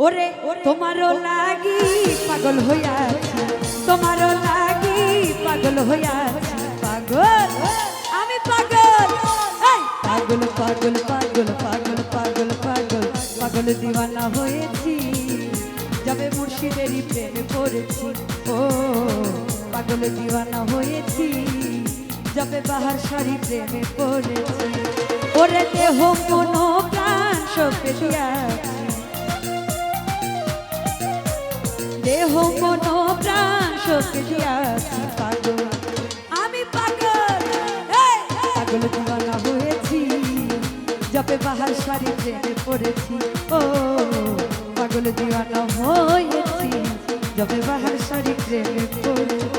ওরে তোমারও লাগি পাগল হইয়াছি, তোমারও লাগি পাগল হইয়াছি, পাগল আমি পাগল, পাগল পাগল পাগল পাগল পাগল পাগল পাগল দিওয়ানা হয়েছি, যাবে মুর্শিদেরই প্রেমে পড়েছি। ও পাগল দিওয়ানা হয়েছি, যাবে বাহার সারি প্রেমে পড়েছি। ওরে দেহ মন প্রাণ সপে দিয়াছি, দেহ মন প্রাণ সপে দিয়াছি, পাগল আমি পাগল, পাগল দিওয়ানা হয়েছি, যাবে বাহার সারি প্রেমে পড়েছি। ও পাগল দিওয়ানা হয়েছি, যাবে বাহার সারি প্রেমে পড়েছি।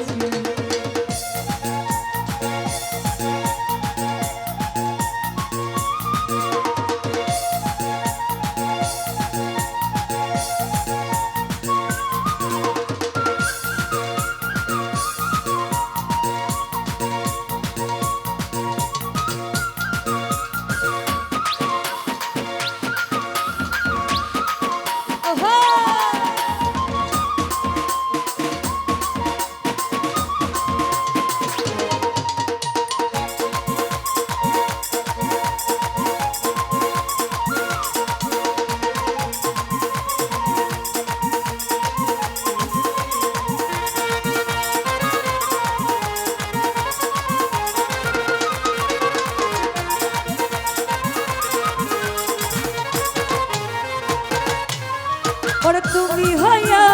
ওরে তুমি হইয়া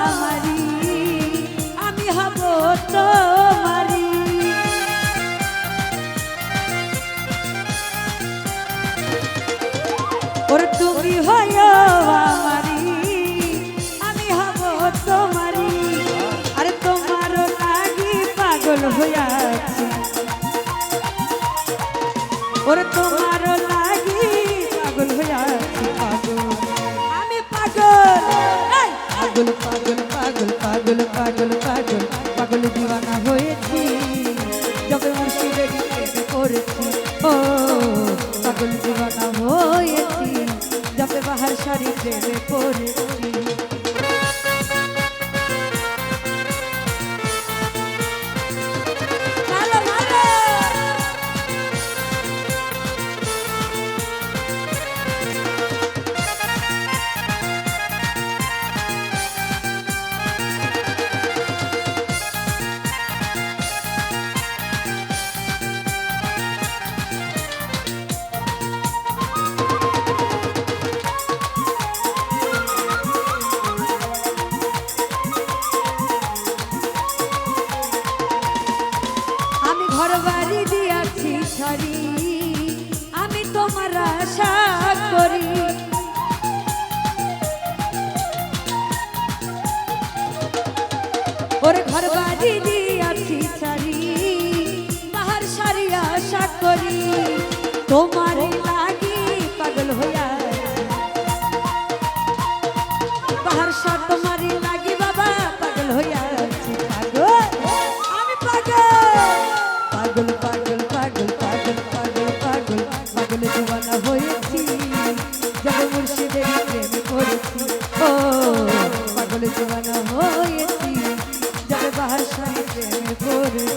আমারি, আমি হব তোমারি, ওরে তুমি হইয়া আমারি, আমি হব তোমারি, আরে তোমারও লাগি পাগল হইয়াছি, ওরে তোমারও লাগি পাগল হইয়াছি, পাগল পাগল পাগল পাগল পাগল পাগল পাগল পাগল দিওয়ানা হয়েছি, যবে মুর্শিদেরই প্রেমে পড়েছি। ও পাগল দিওয়ানা হয়েছি, যবে বাহার সারি প্রেমে পড়েছি। ঘর বাড়ি দিয়াছি ছাড়ি, আমি তোমার আশা করি, ওরে ঘর বাড়ি দিয়াছি ছাড়ি, বাহার সারি আশা করি, তোমার লাগি পাগল হইয়া, বাহার সার তোমারই লাগি বাবা পাগল হইয়াছি, পাগল আমি পাগল পাগল পাগল পাগল পাগল পাগল পাগল দিওয়ানা হয়েছি, যাবে মুর্শিদেরই প্রেমে পড়েছি। ও পাগল দিওয়ানা হয়েছি, যাবে বাহার সারি প্রেমে পড়েছি।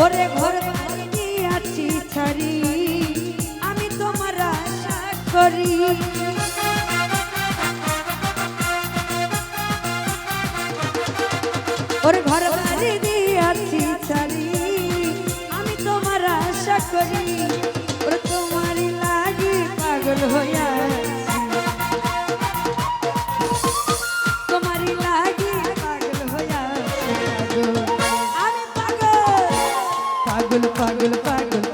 ওরে ঘর বাড়ি দিয়াছি ছাড়ি, আমি তোমার আশা করি, ওরে ঘর বাড়ি দিয়াছি ছাড়ি, করি ওরে তোমারই লাগি পাগল হইয়া তোমারই লাগি পাগল হইয়া আমি পাগল পাগল পাগল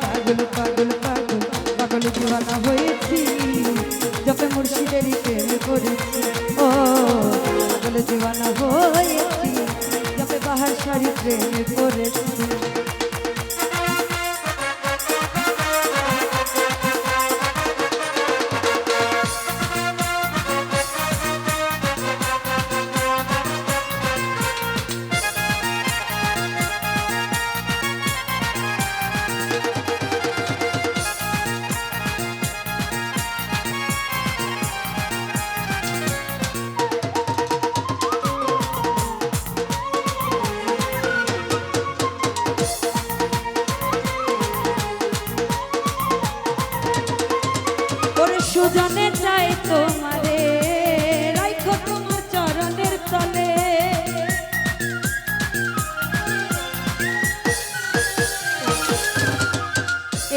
পাগল পাগল পাগল পাগল দিওয়ানা হয়েছি যবে মুর্শিদেরই প্রেম করেছি ও পাগল দিওয়ানা হয়েছি যবে বাহার শাড়ি প্রেমে পড়েছি সুজনে চাই তোমারে রাখো তোমার চরণের তলে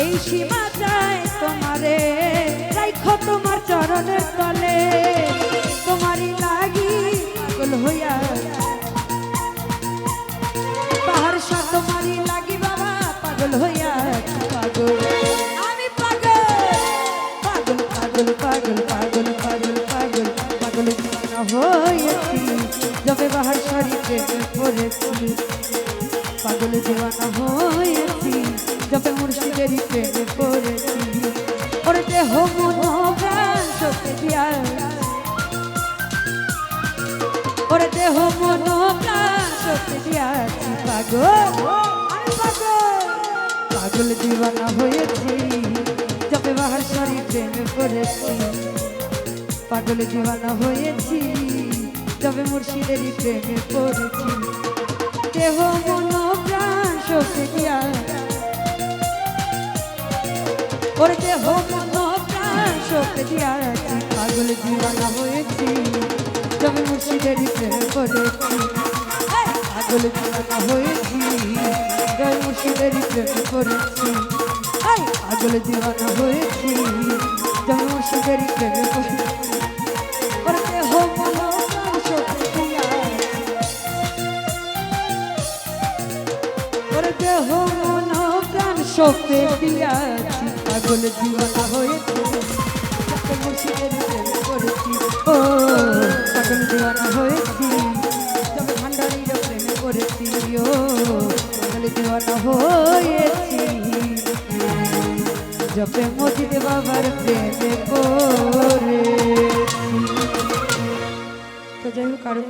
এই সীমা চাই তোমারে রাখো তোমার চরণের তলে তোমারই লাগি পাগল হইয়া পাহাড় সা তোমারই লাগি বাবা পাগল হইয়া পাগল পাগল পাগল পাগল পাগল পাগল পাগল দিওয়ানা হয়েছি যবে বাহার শাড়ি প্রেমে পড়েছি পাগল দিওয়ানা হয়েছি যবে মুর্শিদেরই প্রেমে পড়েছি ওরে দেহ মন প্রাণ সত্যি দিয়া ওরে দেহ মন প্রাণ সত্যি দিয়াছি পাগল পাগল দিওয়ানা হয়েছি যবে বাহার শাড়ি প্রেমে পড়েছি পাগল দিওয়ানা হয়েছি যবে মুর্শিদেরই প্রেমে পড়েছি দেহ মন প্রাণ সত্যি দিয়া ওরে দেহ মন প্রাণ সত্যি দিয়াছি পাগল দিওয়ানা হয়েছি যবে মুর্শিদেরই প্রেমে পড়েছি পাগল দিওয়ানা হয়েছি যবে মুর্শিদেরই প্রেমে পড়েছি পাগল দিওয়ানা হয়েছি যবে মুর্শিদেরই প্রেমে পড়েছি ওরে দেহ মন প্রাণ সত্যি দিয়া ওরে দেহ মন প্রাণ সত্যি দিয়াছি পাগল দিওয়ানা হয়েছি যবে মুর্শিদেরই প্রেমে পড়েছি ও পাগল দিওয়ানা হয়েছি যবে ভান্ডারীর প্রেমে পড়েছি ও পাগল দিওয়ানা হয়েছি যবে মজিদ বাবার প্রেমে পড়েছি তো যাই হোক আরো